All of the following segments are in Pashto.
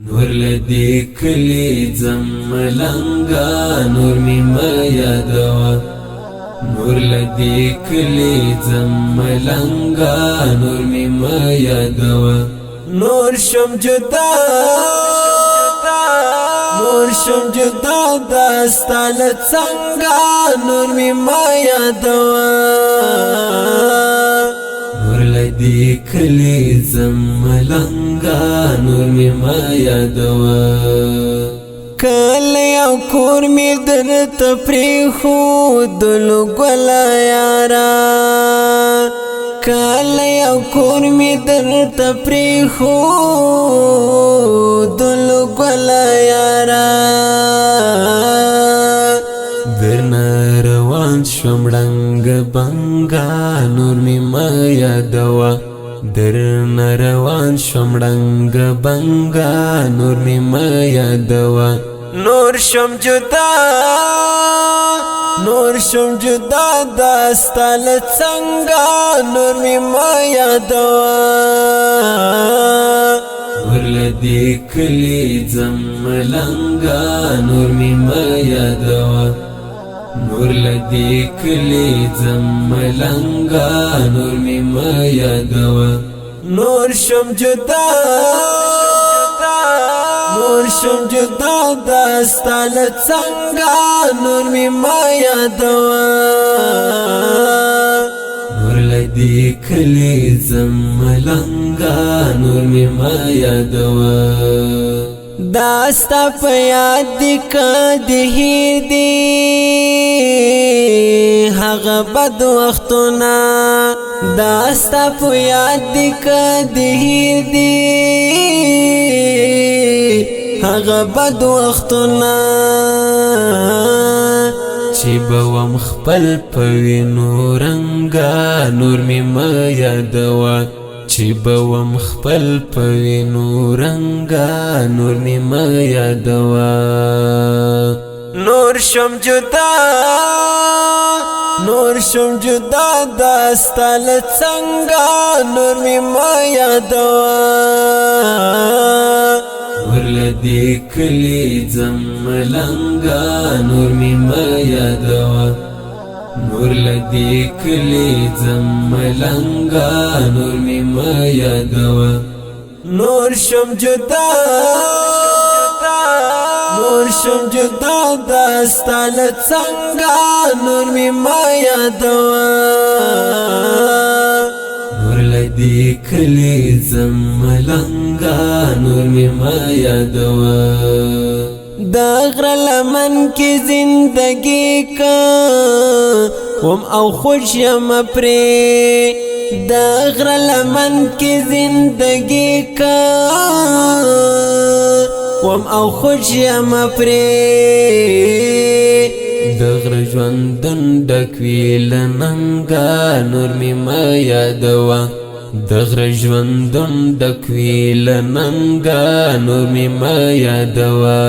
نور لدی کلی زملنگا نور می یادوا نور لدی کلی زملنگا نور می یادوا نور شم جدا دستال څنګه نور می یادوا نور لدی کلی زملنگا نور می یادوا کله یو کور می درته پریښودلو ګله یارا کله یو کور می درته پریښودلو ګله یارا درنه روان شوم ړنګ بنګا نور می یادوا درنه روان شوم ړنګ بنګا نور می یادوا نور شم جدا دستال څنګه نور می یادوا ورلدی کلی زملنګا نور می یادوا نور لدی کلی زملنگا نور می یادوا نور شم جدا دستال څنګه نور می یادوا نور لدی کلی زملنگا نور می یادوا داستا په یاد کده دی هغه بد وختونه داستا په یاد کده دی هغه بد وختونه چې به وم خپل په وینو رنګا نور می یادوا چې به وم خپل په وینو رنګا نور می یادوا نور شم جدا دستال څنګه نور می یادوا ورلدی کلی زملنګا نور می یادوا نور لدی کلی زملنگا نور می یادوا نور شم جدا دستال څنګه نور می یادوا نور لدی کلی زملنگا نور می یادوا دا غره لمن کی زندگی کا وم او خوش یم پری دا غره لمن کی زندگی کا وم او خوش یم پری دا غره ژوندون ډکوي له ننګه نور می یادوا دغره ژوندون ډکوي له ننګه نور می یادوا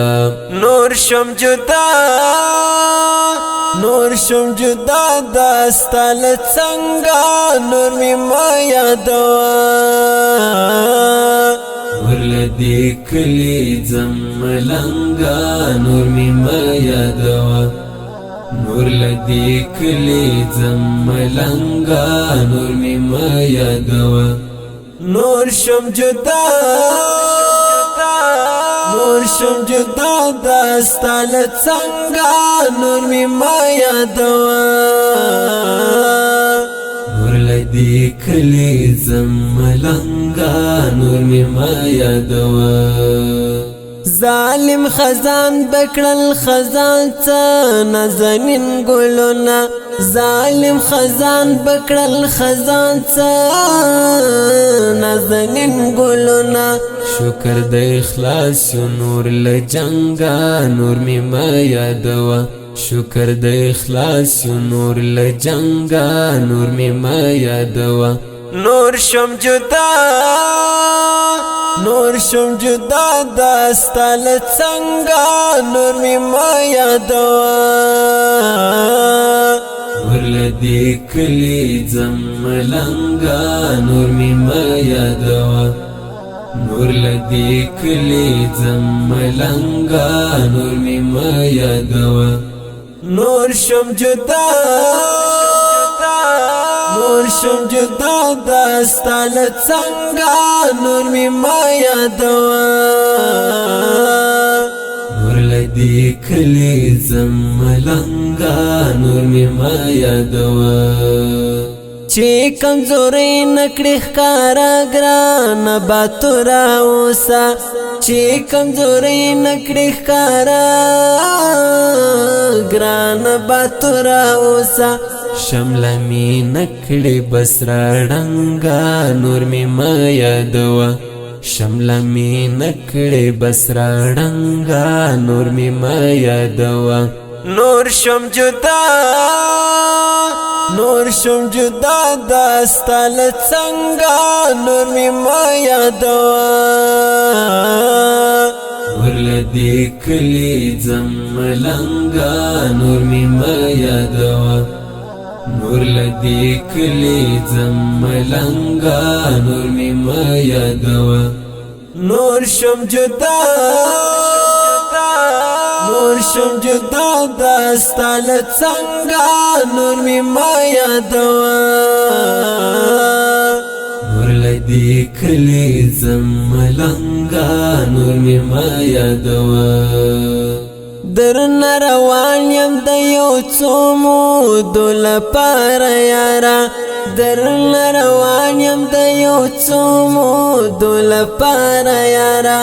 نور شم جدا دستال څنګه نور می یادوا ورلدی کلی زملنګا نور می یادوا نور لدی کلی زملنگا نور می یادوا نور شم جدا دستال څنګه نور می یادوا نور لدی کلی زملنگا نور می یادوا ظالم خزان بکړل خزان څه نازنین ګلونه ظالم خزان بکړل خزان څه نازنین ګلونه شکر د اخلاص نور له جنګا نور می یادوا شکر د اخلاص نور له جنګا نور می یادوا نور شم جدا دستال څنګه نور می یادوا ورلدی کلی زملنګا نور می یادوا نور لدی کلی زم ملنگا نور می ما یادوا نور شم جدا نور شم جدا دستال څنګه نور می ما یادوا نور لدی کلی زم ملنگا نور می ما یادوا چې کمزوري نکړي ښکارا ګران باتورا اوسا چې کمزوري نکړي ښکارا ګران باتورا اوسا شمل می نکړي بس راډنګا نور می ما یادوا شمل می نکړي بس راډنګا نور می ما یادوا نور شم جدا نور شم جدا دستال څنګه نور می ما یادوا نور لدی کلی زم ملنګا نور می ما یادوا نور لدی کلی زم ملنګا نور می ما یادوا نور شم جدا نور شم جدا دستال څنګه نور می ما یادوا نور لدی کلی زم ملنګا نور می ما یادوا درن روان یم د یو څو مودو لپاره یارا درن روان یم د یو څو مودو لپاره یارا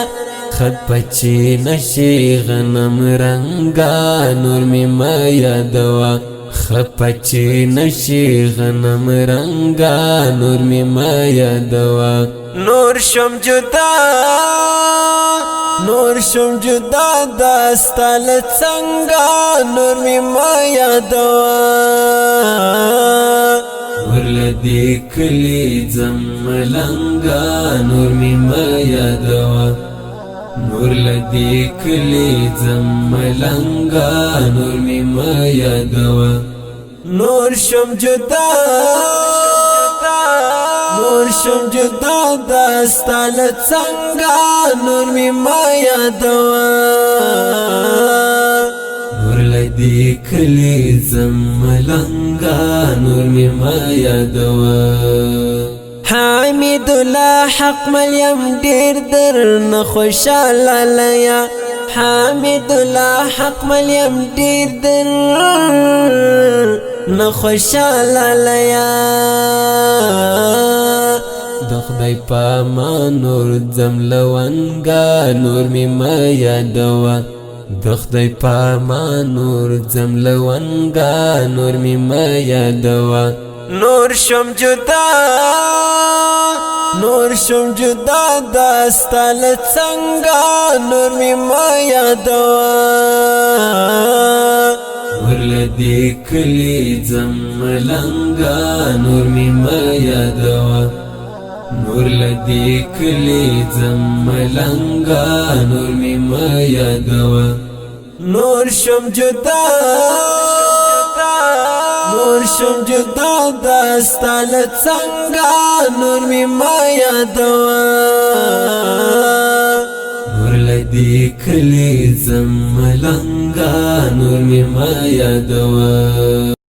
خط پچی نشی غنم رنگا نور می ما یادوا خط پچی نشی غنم رنگا نور می ما یادوا نور شم جدا نور شم جدا دستال څنګه نور می ما یادوا نور لدی کلی زم ملنګا نور می ما یادوا نور لدی کلی زم ملنګا نور می ما یادوا نور شم جدا نور شم جدا دستال څنګه نور می ما یادوا نور لدی کلی زم ملنګا نور می ما یادوا حامد الله حق ملیم ډیر درن خوشاله لیا حامد الله حق ملیم ډیر درن خوشاله لیا د خدای پاما نور زم لونګا نور می ما یادوا د خدای پاما نور زم لونګا نور می ما یادوا نور شم جدا نور شم جدا دستال څنګه نور می ما یادوا نور لدی کلی زم ملنګا نور می ما یادوا نور لدی کلی زم ملنګا نور می ما یادوا نور شم جدا نور شم جدا دستال څنګه نور می ما یادوا نور لدی کلی زم ملنګا نور می ما یادوا